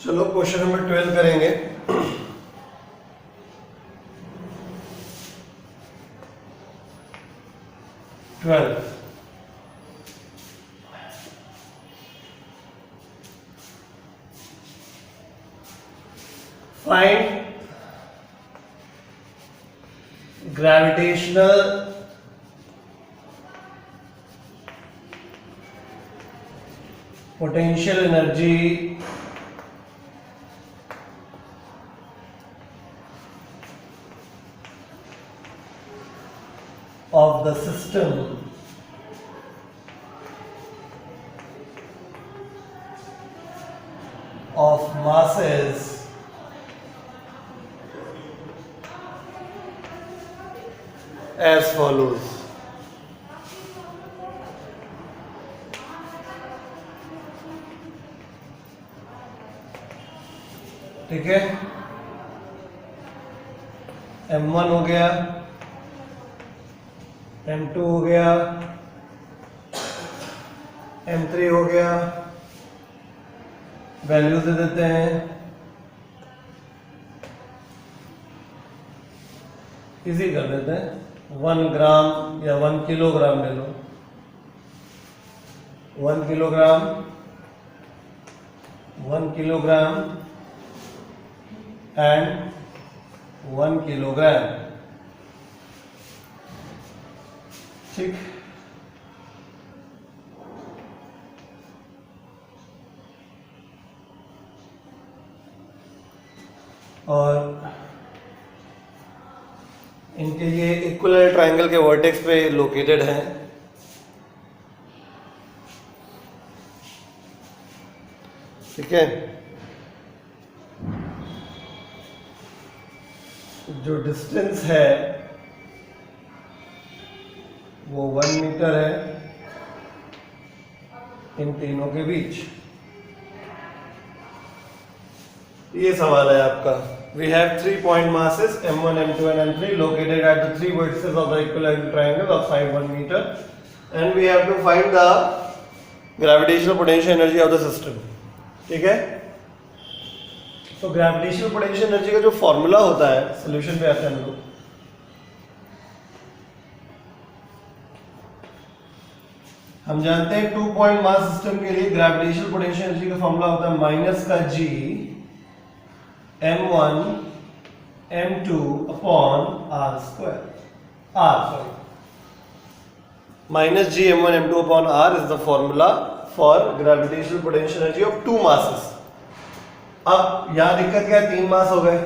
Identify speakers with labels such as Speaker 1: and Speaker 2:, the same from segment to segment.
Speaker 1: चलो question number 12 करेंगे। Find gravitational potential energy of the system of masses as follows. ठीक है, M1 हो गया, M2 हो गया, M3 हो गया, वैल्यू दे देते हैं। इजी कर देते हैं, 1 ग्राम या 1 किलोग्राम ले लो। 1 किलोग्राम एंड 1 किलोग्राम। ठीक, और इनके ये इक्विलर ट्रायंगल के वर्टेक्स पे लोकेटेड हैं। ठीक है, जो डिस्टेंस है वो 1 मीटर है इन तीनों के बीच। ये सवाल है आपका। We have 3 point masses M1, M2 and M3 located at the 3 vertices of the equilateral triangle of side 1 meter, and we have to find the gravitational potential energy of the system. ठीक है, तो gravitational potential energy का जो formula होता है, solution पे आते हैं हम लोग। हम जानते हैं 2 पॉइंट मास सिस्टम के लिए ग्रेविटेशनल पोटेंशियल एनर्जी का फॉर्मूला होता है माइनस का G M1 M2 upon R square. Minus G M1 M2 upon R is the formula for gravitational potential energy of 2 masses. अब यहां दिक्कत क्या है, 3 मास हो गए,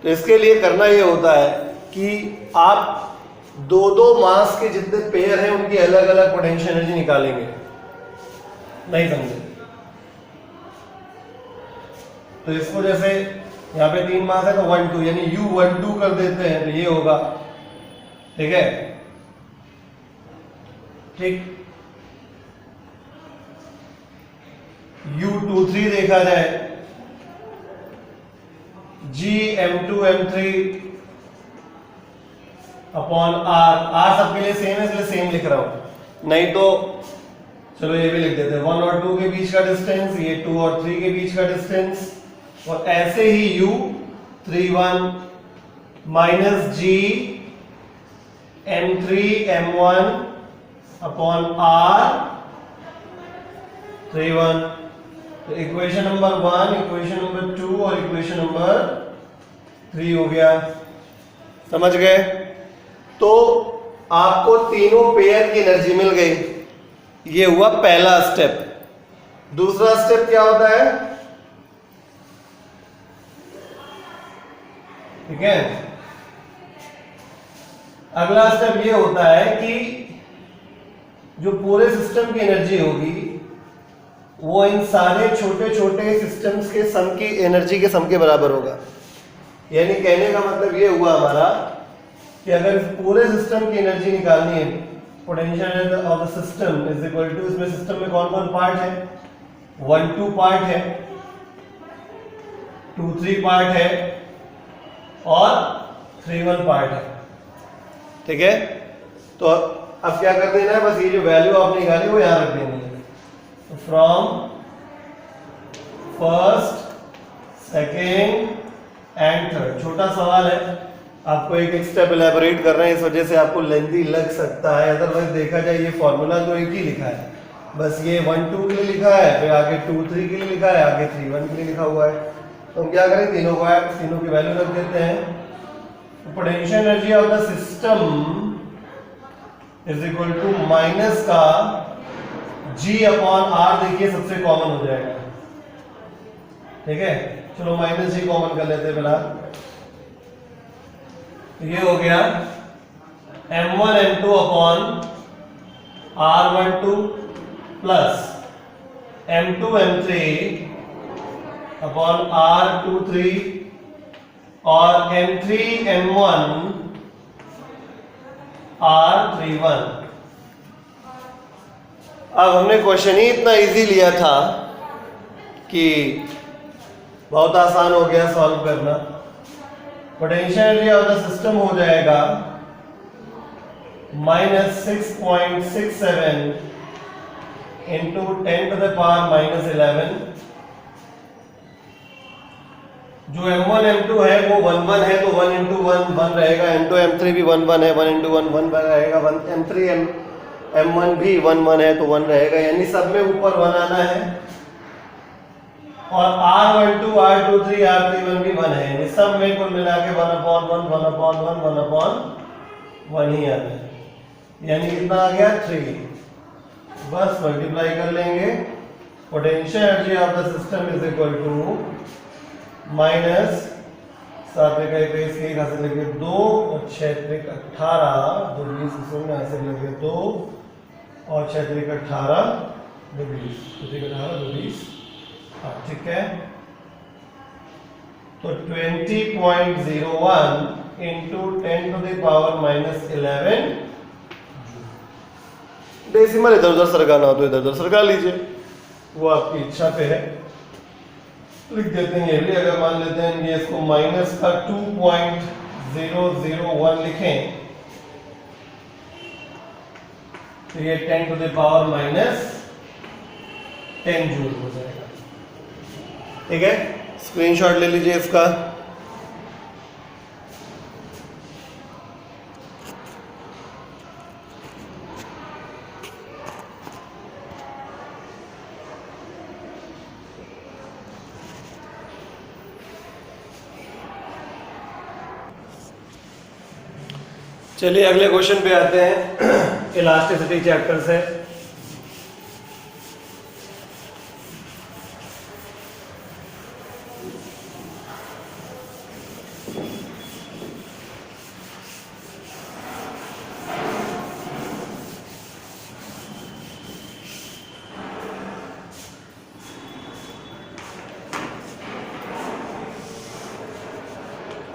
Speaker 1: तो इसके लिए करना ये होता है कि आप 2-2 मास के जितने पेयर हैं उनकी अलग अलग पोटेंशियल एनर्जी निकालेंगे। नहीं समझे? तो इसको जैसे यहाँ पे 3 मास है तो 1 2 यानी U12 कर देते हैं, तो ये होगा। ठीक है, ठीक, U23 देखा जाए G M2 M3 upon R सबके लिए सेम है इसलिए सेम लिख रहा हूं, नहीं तो चलो ये भी लिख देते हैं 1 और 2 के बीच का डिस्टेंस, ये 2 और 3 के बीच का डिस्टेंस, और ऐसे ही U31 minus G M3 M1 upon R31। तो इक्वेशन नंबर 1, इक्वेशन नंबर 2 और इक्वेशन नंबर 3 हो गया। समझ गए? तो आपको तीनों पेयर की एनर्जी मिल गई। ये हुआ पहला स्टेप। दूसरा स्टेप क्या होता है? ठीक है, अगला स्टेप ये होता है कि जो पूरे सिस्टम की एनर्जी होगी वो इन सारे छोटे छोटे सिस्टम्स के सम की एनर्जी के सम के बराबर होगा। यानी कहने का मतलब ये हुआ हमारा कि अगर पूरे सिस्टम की एनर्जी निकालनी है, potential of the system is equal to, इसमें सिस्टम में कौन कौन पार्ट है, 1 2 पार्ट है, 2 3 पार्ट है और 3 1 पार्ट है। ठीक है, तो अब क्या कर देना है, बस ये जो वैल्यू आपने निकाली वो यहां रख देनी है। From first, second and third. छोटा सवाल है, आपको एक एक स्टेप इलेबोरेट कर रहे हैं, इस वजह से आपको लेंथी लग सकता है। अदरवाइज देखा जाए ये फॉर्मूला तो एक ही लिखा है, बस ये 1 2 के लिए लिखा है, फिर आगे 2 3 के लिए लिखा है, आगे 3 1 के लिए लिखा हुआ है। तो हम क्या करें, तीनों की वैल्यू रख देते हैं। Potential energy of the system is equal to minus का G अपॉन R, देखिए सबसे कॉमन हो जाएगा, ठीक है। चलो माइनस G कॉमन कर लेते हैं फिलहाल। ये हो गया M1 M2 upon R12 plus M2 M3 upon R23 और M3 M1 R31। अब हमने क्वेश्चन ही इतना इजी लिया था कि बहुत आसान हो गया सॉल्व करना। Potential energy of the system हो जाएगा -6.67 इंटू 10⁻⁻11। जो M1 M2 है वो 1 1 है, तो 1 इंटू 1 1 रहेगा। M2 M3 भी 1 1 है, 1 इंटू 1 1 रहेगा। M3 M1 भी 1 1 है, तो 1 रहेगा, यानी सब में ऊपर 1 आना है। और R12 R23 R31 भी 1 है, यानी सब में कुल मिला के 1/1 1/1 1/1 ही आना है, यानी कितना आ गया 3। बस मल्टीप्लाई कर लेंगे। Potential energy of the system is equal to minus 7 का 21 के यहाँ से लगे 2 और 6 3 18 2 20 यहाँ से लगे 2 और 6 3 18 2 20 18 2 20। हाँ ठीक है, तो 20.01 इंटू 10⁻⁻11 डेसिमल इधर उधर सरकाना हो तो इधर उधर सरका लीजिए, वो आपकी इच्छा पे है। लिख देते हैं ये भी, अगर मान लेते हैं ये इसको माइनस का 2.001 लिखें तो ये 10⁻⁻10 जूल हो जाएगा, ठीक है। स्क्रीनशॉट ले लीजिए इसका। चलिए अगले क्वेश्चन पे आते हैं, इलास्टिसिटी चैप्टर से।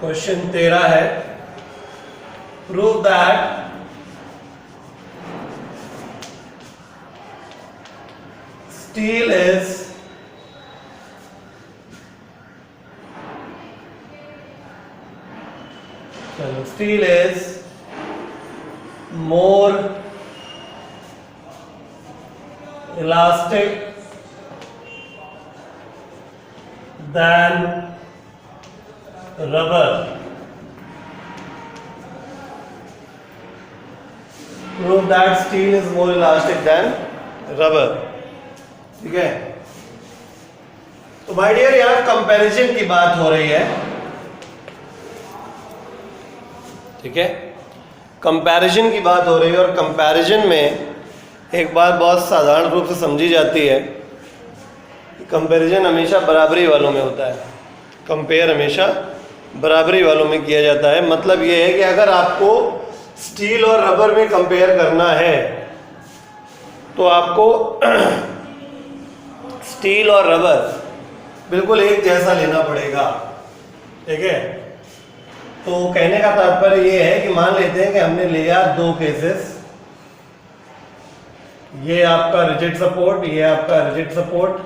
Speaker 1: क्वेश्चन 13 है, prove that steel is more elastic than rubber. Prove that steel is more elastic than rubber, ठीक है। तो माय डियर यहाँ कंपैरिजन की बात हो रही है, ठीक है, कंपैरिजन की बात हो रही है। और कंपैरिजन में एक बात बहुत साधारण रूप से समझी जाती है, कंपैरिजन हमेशा बराबरी वालों में होता है, कंपेयर हमेशा बराबरी वालों में किया जाता है। मतलब ये है कि अगर आपको स्टील और रबर में कंपेयर करना है तो आपको स्टील और रबर बिल्कुल एक जैसा लेना पड़ेगा, ठीक है। तो कहने का तात्पर्य ये है कि मान लेते हैं कि हमने लिया 2 केसेस, ये आपका रिजिड सपोर्ट, ये आपका रिजिड सपोर्ट।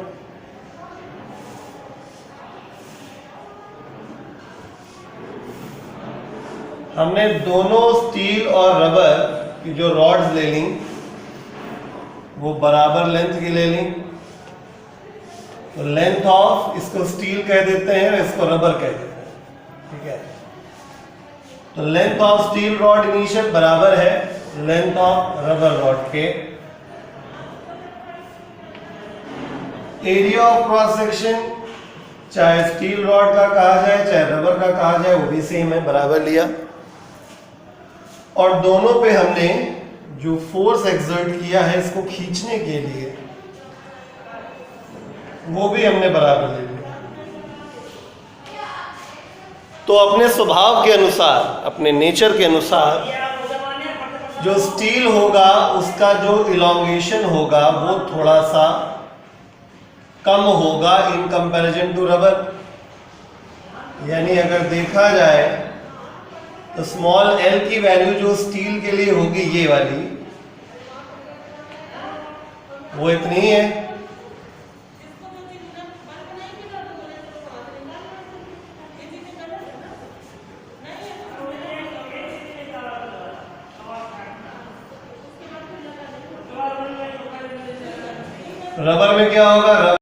Speaker 1: हमने दोनों स्टील और रबर की जो रॉड्स ले ली वो बराबर लेंथ की ले ली, तो लेंथ ऑफ, इसको स्टील कह देते हैं, इसको रबर कह देते हैं, ठीक है। तो length of steel rod initial बराबर है लेंथ ऑफ रबर रॉड के। एरिया ऑफ क्रॉस सेक्शन चाहे स्टील रॉड का कहा जाए चाहे रबर का कहा जाए वो भी सेम है, बराबर लिया। और दोनों पे हमने जो फोर्स एक्सर्ट किया है इसको खींचने के लिए वो भी हमने बराबर ले लिया। तो अपने स्वभाव के अनुसार, अपने नेचर के अनुसार जो स्टील होगा उसका जो इलॉन्गेशन होगा वो थोड़ा सा कम होगा इन कंपैरिजन टू रबर। यानी अगर देखा जाए तो स्मॉल एल की वैल्यू जो स्टील के लिए होगी ये वाली, वो इतनी ही है। रबर में क्या होगा?